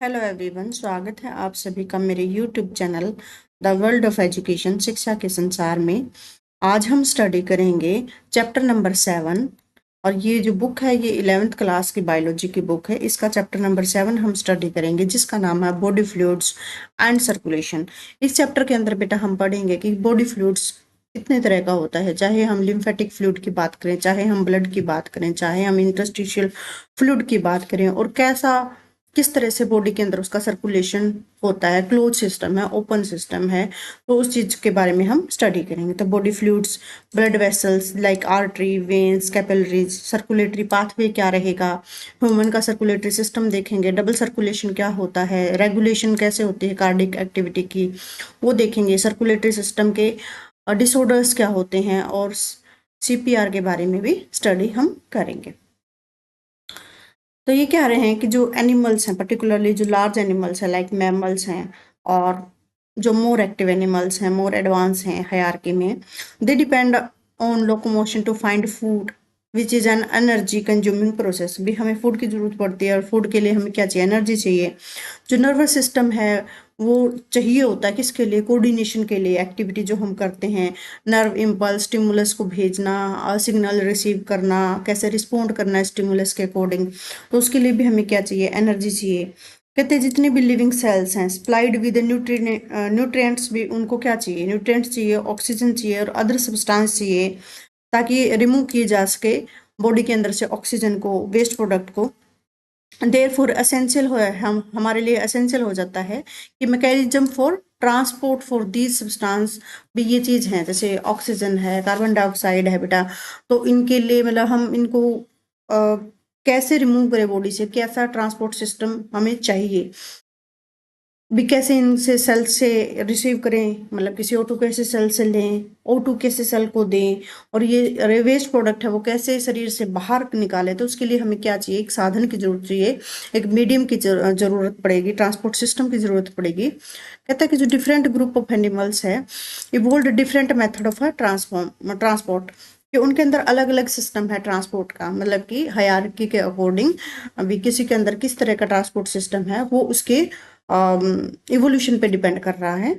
Hello everyone, स्वागत है आप सभी का मेरे YouTube channel the world of education, शिक्षा के संसार में। आज हम स्टडी करेंगे चैप्टर नंबर 7। और ये जो बुक है ये 11th क्लास की बायोलॉजी की बुक है। इसका चैप्टर नंबर 7 हम स्टडी करेंगे, जिसका नाम है बॉडी फ्लूइड्स एंड सर्कुलेशन। इस चैप्टर के अंदर बेटा हम पढ़ेंगे कि बॉडी फ्लूइड्स कितने तरह का होता है, चाहे हम लिम्फेटिक फ्लूइड की बात करें, चाहे हम ब्लड की बात करें, चाहे हम इंटरस्टिशियल फ्लूइड की बात करें, और कैसा किस तरह से बॉडी के अंदर उसका सर्कुलेशन होता है, क्लोज सिस्टम है, ओपन सिस्टम है, तो उस चीज के बारे में हम स्टडी करेंगे। तो body fluids, blood vessels like artery, veins, capillaries, circulatory pathway क्या रहेगा, ह्यूमन का सर्कुलेटरी सिस्टम देखेंगे, डबल सर्कुलेशन क्या होता है, रेगुलेशन कैसे होती है कार्डिक एक्टिविटी की, वो देखेंगे, सर्कुलेटरी सिस्टम के डिसऑर्डर्स क्या होते हैं, और सीपीआर के बारे में भी स्टडी हम करेंगे। तो ये कह रहे हैं कि जो एनिमल्स हैं, पर्टिकुलरली जो लार्ज एनिमल्स हैं लाइक मैमल्स हैं, और जो मोर एक्टिव एनिमल्स हैं, मोर एडवांस हैं हायरार्की में, they depend on locomotion to find food which is an energy consuming process. भी हमें फूड की जरूरत पड़ती है, और फूड के लिए हमें क्या चाहिए, एनर्जी चाहिए। जो नर्वस सिस्टम है वो चाहिए होता है किसके लिए, कोऑर्डिनेशन के लिए, एक्टिविटी जो हम करते हैं, नर्व इम्पल्स, स्टिमुलस को भेजना, सिग्नल रिसीव करना, कैसे रिस्पोंड करना है स्टिमुलस के अकॉर्डिंग, तो उसके लिए भी हमें क्या चाहिए, एनर्जी चाहिए। कहते हैं जितने भी लिविंग सेल्स हैं सप्लाइड विद न्यूट्रिएंट्स, भी उनको क्या चाहिए, न्यूट्रिएंट्स चाहिए, ऑक्सीजन चाहिए, और अदर सब्सटेंस चाहिए, ताकि रिमूव किए जा सके बॉडी के अंदर से ऑक्सीजन को, वेस्ट प्रोडक्ट को। देयरफॉर एसेंशियल हो, हम हमारे लिए एसेंशियल हो जाता है कि mechanism for transport for these substance भी ये चीज है, जैसे ऑक्सीजन है, कार्बन डाइऑक्साइड है बेटा, तो इनके लिए मतलब हम इनको कैसे रिमूव करें बॉडी से, कैसा ट्रांसपोर्ट सिस्टम हमें चाहिए, भी कैसे इनसे सेल से रिसीव करें, मतलब किसी O2 कैसे सेल से लें, O2 कैसे सेल को दें, और ये वेस्ट प्रोडक्ट है वो कैसे शरीर से बाहर निकालें। तो उसके लिए हमें क्या चाहिए, एक साधन की जरूरत चाहिए, एक मीडियम की जरूरत पड़ेगी, ट्रांसपोर्ट सिस्टम की जरूरत पड़ेगी। कहता है कि जो डिफरेंट ग्रुप ऑफ एनिमल्स है evolve different method of transport, कि उनके अंदर अलग अलग सिस्टम है ट्रांसपोर्ट का, मतलब कि हायरार्की के अकॉर्डिंग अभी किसी के अंदर किस तरह का ट्रांसपोर्ट सिस्टम है वो उसके इवोल्यूशन पे डिपेंड कर रहा है।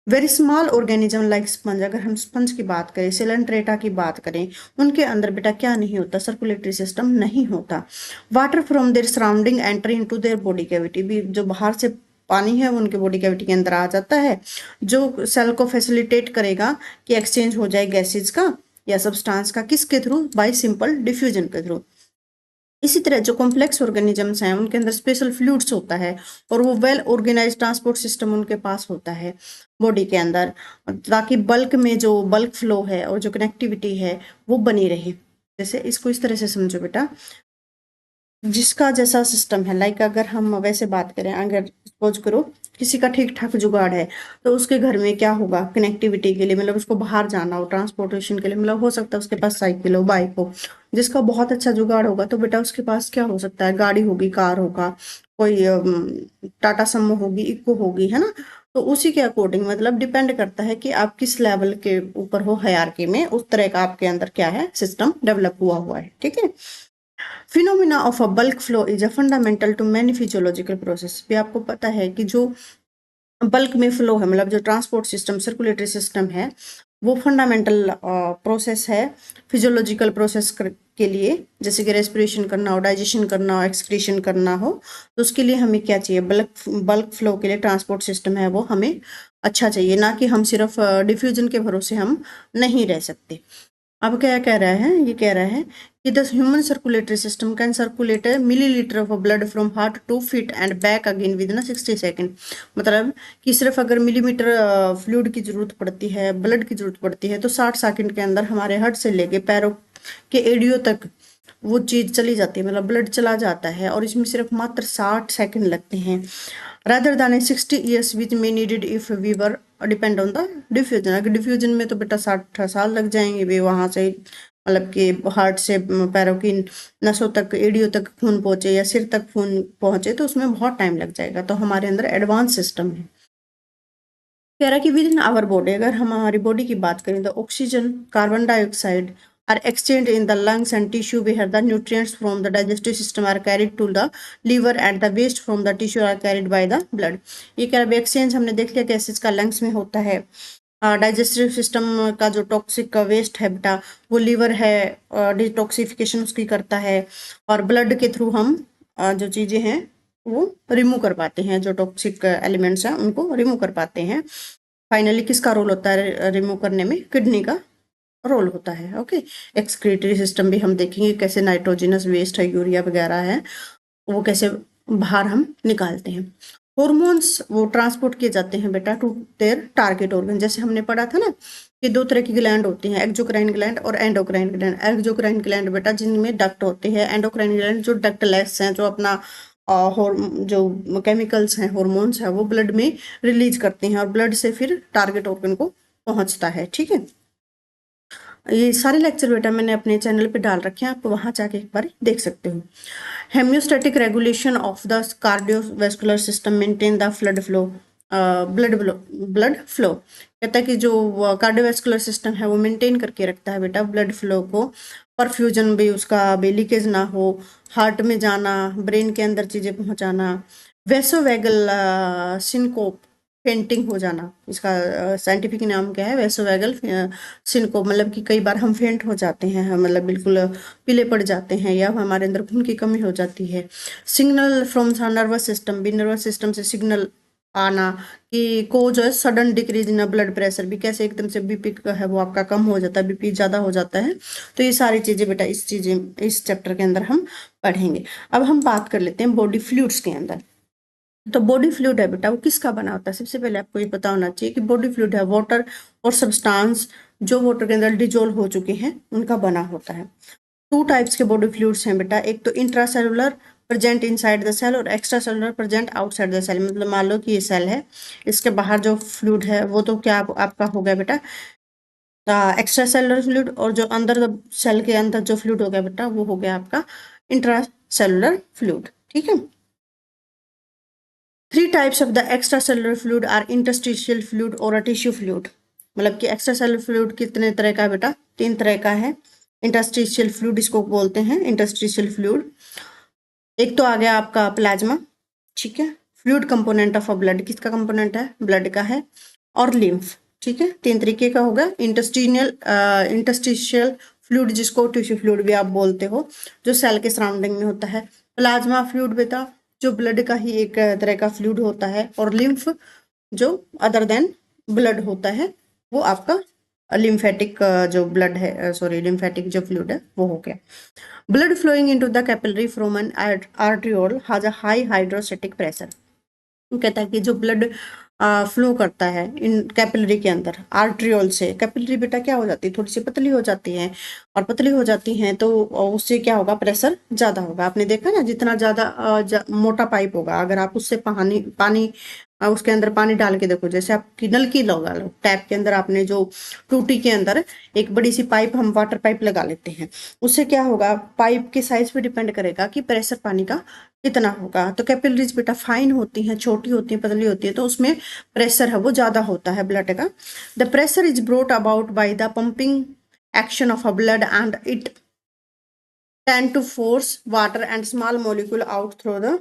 Very small organism like sponge, अगर हम स्पंज की बात करें, सिलेंट्रेटा की बात करें, उनके अंदर बेटा क्या नहीं होता, सर्कुलेटरी सिस्टम नहीं होता। Water from their surrounding enter into their body cavity, भी जो बाहर से पानी है वो उनके बॉडी कैविटी के अंदर आ जाता है, जो सेल को फैसिलिटेट करेगा कि एक्सचेंज हो जाए गैसेज का या सब्सटेंस का, किसके थ्रू, बाय सिंपल डिफ्यूजन के थ्रू। इसी तरह जो कॉम्प्लेक्स ऑर्गेनिजम्स हैं उनके अंदर स्पेशल फ्लूइड्स होता है, और वो वेल ऑर्गेनाइज ट्रांसपोर्ट सिस्टम उनके पास होता है बॉडी के अंदर, ताकि बल्क में जो बल्क फ्लो है और जो कनेक्टिविटी है वो बनी रहे। जैसे इसको इस तरह से समझो बेटा, जिसका जैसा सिस्टम है, लाइक अगर हम वैसे बात करें, अगर सपोज करो किसी का ठीक ठाक जुगाड़ है, तो उसके घर में क्या होगा, कनेक्टिविटी के लिए, मतलब उसको बाहर जाना हो ट्रांसपोर्टेशन के लिए, मतलब हो सकता है उसके पास साइकिल हो, बाइक हो। जिसका बहुत अच्छा जुगाड़ होगा तो बेटा उसके पास क्या हो सकता है, गाड़ी होगी, कार होगा, कोई टाटा समो होगी, इको होगी, है ना। तो उसी के अकॉर्डिंग मतलब डिपेंड करता है कि आप किस लेवल के ऊपर हो हायरार्की में, उस तरह का आपके अंदर क्या है, सिस्टम डेवलप हुआ हुआ है, ठीक है। Phenomena of a bulk flow is a fundamental to many physiological process, भी आपको पता है कि जो बल्क में फ्लो है, मतलब जो ट्रांसपोर्ट सिस्टम, सर्कुलेटरी सिस्टम है, वो फंडामेंटल प्रोसेस है फिजियोलॉजिकल प्रोसेस के लिए, जैसे कि रेस्पिरेशन करना हो, डाइजेशन करना हो, एक्सक्रीशन करना हो, तो उसके लिए हमें क्या चाहिए, बल्क फ्लो के लिए ट्रांसपोर्ट सिस्टम है वो हमें अच्छा चाहिए, ना कि हम सिर्फ डिफ्यूजन के भरोसे हम नहीं रह सकते। अब क्या कह रहा है, ये कह रहा है कि the human circulatory system can circulate millilitre of blood from heart to feet and back again with in 60 second. मतलब कि सिर्फ अगर मिलीमीटर फ्लूइड की जरूरत पड़ती है, ब्लड की जरूरत पड़ती है, तो 60 सेकंड के अंदर हमारे हार्ट से लेके पैरों के एडियो तक वो चीज चली जाती है, मतलब ब्लड चला जाता है, और इसमें सिर्फ मात्र 60 सेकंड लगते हैं, rather than a 60 years which may needed if we were depend on the diffusion। अगर डिफ्यूजन में तो बेटा 60 साल लग जाएंगे भी, वहां से मतलब कि हार्ट से पैरों की नसों तक, एडियो तक खून पहुंचे या सिर तक खून पहुंचे, तो उसमें बहुत टाइम लग जाएगा। तो हमारे अंदर एडवांस सिस्टम है। कह रहा है कि विद इन आवर बॉडी, अगर हम हमारी बॉडी की बात करें, तो oxygen, carbon dioxide are exchanged in the lungs and tissue where the nutrients from the digestive system are carried to the liver and the waste from the tissue are carried by the blood। ये क्या exchange हमने देख लिया कैसे इसका lungs में होता है। डाइजेस्टिव सिस्टम का जो टॉक्सिक वेस्ट है बेटा वो लीवर है डिटॉक्सिफिकेशन उसकी करता है, और ब्लड के थ्रू हम जो चीज़ें हैं वो रिमूव कर पाते हैं, जो टॉक्सिक एलिमेंट्स हैं उनको रिमूव कर पाते हैं। फाइनली किसका रोल होता है रिमूव करने में? किडनी का रोल होता है। ओके, एक्सक्रीटरी सिस्टम भी हम देखेंगे कैसे नाइट्रोजनस वेस्ट है, यूरिया वगैरह है, वो कैसे बाहर हम निकालते हैं। हॉर्मोन्स वो ट्रांसपोर्ट किए जाते हैं बेटा टू देयर टारगेट ऑर्गन। जैसे हमने पढ़ा था ना कि दो तरह की ग्लैंड होती हैं, एक्सोक्राइन ग्लैंड और एंडोक्राइन ग्लैंड। एक्सोक्राइन ग्लैंड बेटा जिनमें डक्ट होते हैं, एंडोक्राइन ग्लैंड जो डक्टलेस हैं, जो अपना जो केमिकल्स हैं हॉर्मोन्स है वो ब्लड में रिलीज करते हैं और ब्लड से फिर टारगेट ऑर्गन को पहुंचता है। ठीक है, ये सारे लेक्चर बेटा मैंने अपने चैनल पे डाल रखे हैं, आप वहां जाके एक बार देख सकते हो। Homeostatic regulation of the cardiovascular system maintain the flood flow, blood flow. कहता है कि जो कार्डियोवैस्कुलर सिस्टम है वो मेंटेन करके रखता है बेटा ब्लड फ्लो को, परफ्यूजन भी उसका लीकेज ना हो, हार्ट में जाना, ब्रेन के अंदर चीजें पहुंचाना, वेसोवैगल सिनकोप फेंटिंग हो जाना, इसका साइंटिफिक नाम क्या है? वेसोवैगल सिनकोप, मतलब कि कई बार हम फेंट हो जाते हैं, मतलब बिल्कुल पीले पड़ जाते हैं या हमारे अंदर खून की कमी हो जाती है। सिग्नल फ्रॉम नर्वस सिस्टम भी, नर्वस सिस्टम से सिग्नल आना कि को जो है sudden decrease in blood pressure भी, कैसे एकदम से बीपी है वो आपका कम हो जाता है, बीपी ज्यादा हो जाता है। तो ये सारी चीजें बेटा इस चैप्टर के अंदर हम पढ़ेंगे। अब हम बात कर लेते हैं बॉडी फ्लूइड्स के अंदर। तो बॉडी फ्लूइड है बेटा वो किसका बना होता है? सबसे पहले आपको ये पता होना चाहिए कि बॉडी फ्लूइड है वाटर और सब्सटेंस जो वाटर के अंदर डिजोल्व हो चुके हैं उनका बना होता है। टू टाइप्स के बॉडी फ्लूइड्स हैं बेटा, एक तो intracellular present inside the cell और extracellular present outside the cell. मतलब मान लो कि ये सेल है, इसके बाहर जो फ्लूइड है वो तो क्या आपका हो गया बेटा एक्स्ट्रा सेलुलर फ्लूइड, और जो अंदर सेल के अंदर जो फ्लूइड हो गया बेटा वो हो गया आपका इंट्रा सेलुलर फ्लूइड। ठीक है, three types of the extra cellular fluid are interstitial fluid और टिश्यू फ्लूइड। मतलब कि एक्स्ट्रा सेलुलर फ्लूइड कितने तरह का है बेटा? तीन तरह का है। इंटरस्टिशियल फ्लूइड इसको बोलते हैं, इंटरस्टिशियल फ्लूइड। एक तो आ गया आपका प्लाज्मा, ठीक है, fluid component of a blood, किसका कंपोनेंट है? ब्लड का है। और लिम्फ, ठीक है, तीन तरीके का होगा। इंटरस्टिशियल फ्लूइड जिसको टिश्यू फ्लूइड भी आप बोलते हो, जो सेल के सराउंडिंग में होता है। प्लाज्मा फ्लूइड बेटा जो ब्लड का ही एक तरह का फ्लूइड होता है, और लिम्फ जो अदर देन ब्लड होता है वो आपका लिम्फेटिक जो ब्लड है, सॉरी लिम्फेटिक जो फ्लूइड है वो हो गया। Blood flowing into the capillary from an arteriole has a high hydrostatic pressure. कहता है कि जो ब्लड फ्लो करता है इन कैपिलरी के अंदर आर्ट्रियोल से, कैपिलरी बेटा क्या हो जाती है? थोड़ी सी पतली हो जाती है, और पतली हो जाती हैं तो उससे क्या होगा? प्रेशर ज्यादा होगा। आपने देखा ना जितना ज्यादा मोटा पाइप होगा, अगर आप उससे पानी पानी उसके अंदर पानी डाल के देखो, जैसे आपकी नलकी लगा लो, टैप के अंदर आपने जो टूटी के अंदर एक बड़ी सी पाइप, हम वाटर पाइप लगा लेते हैं, उससे क्या होगा? पाइप के साइज पे डिपेंड करेगा कि प्रेशर पानी का कितना होगा। तो कैपिलरीज बेटा फाइन होती हैं, छोटी होती हैं, पतली होती है, तो उसमें प्रेशर है वो ज्यादा होता है ब्लड का। The pressure is brought about by the pumping action of a blood and it tend to force water and small molecule out through the.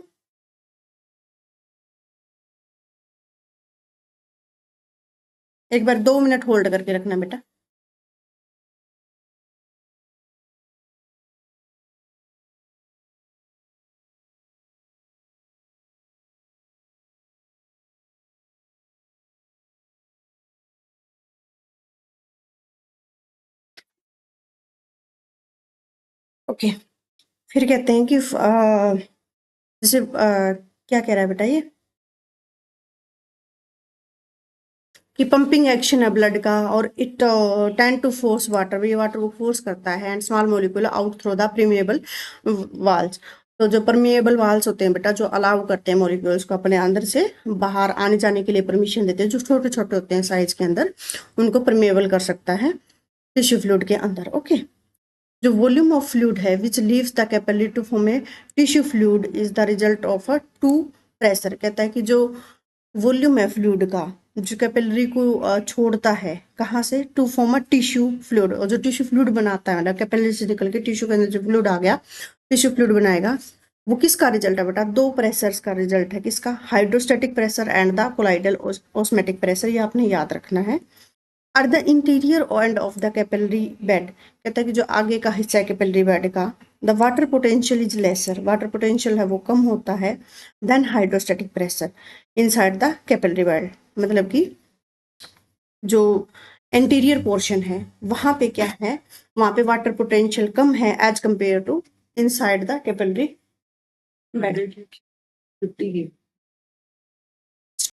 एक बार 2 मिनट होल्ड करके रखना बेटा। ओके, फिर कहते हैं कि जैसे क्या कह रहा है बेटा ये कि पंपिंग एक्शन है ब्लड का, और it tend to force water, ये वाटर को फोर्स करता है, and small molecule out through the permeable walls. तो जो परमिएबल वाल्स होते हैं बेटा जो अलाउ करते हैं मॉलिक्यूल्स को अपने अंदर से बाहर आने जाने के लिए परमिशन देते हैं, जो छोटे छोटे होते हैं साइज के अंदर, उनको परमिएबल कर सकता है टिश्यू फ्लूइड के अंदर। ओके, जो वॉल्यूम ऑफ फ्लूइड है which leaves the capillary to form a tissue fluid is the result of a two pressure. कहता है कि जो वॉल्यूम है फ्लूइड का जो कैपिलरी को छोड़ता है, कहाँ से, to form a tissue fluid, और जो टिश्यू फ्लूइड बनाता है, मतलब कैपिलरी से निकल के टिश्यू के अंदर जो फ्लूइड आ गया, टिश्यू फ्लूइड बनाएगा, वो किसका रिजल्ट है बेटा, दो प्रेशर्स का रिजल्ट है, किसका, hydrostatic pressure and the colloidal osmotic pressure, ये आपने याद रखना है। At the interior end of the capillary bed, कहता है कि जो आगे का हिस्सा है कैपिलरी बेड का, the water potential is lesser, water potential है वो कम होता है, then hydrostatic pressure inside the capillary bed, मतलब कि जो एंटीरियर पोर्शन है वहां पे क्या है, वहां पे वाटर पोटेंशियल कम है as compare to inside the capillary bed.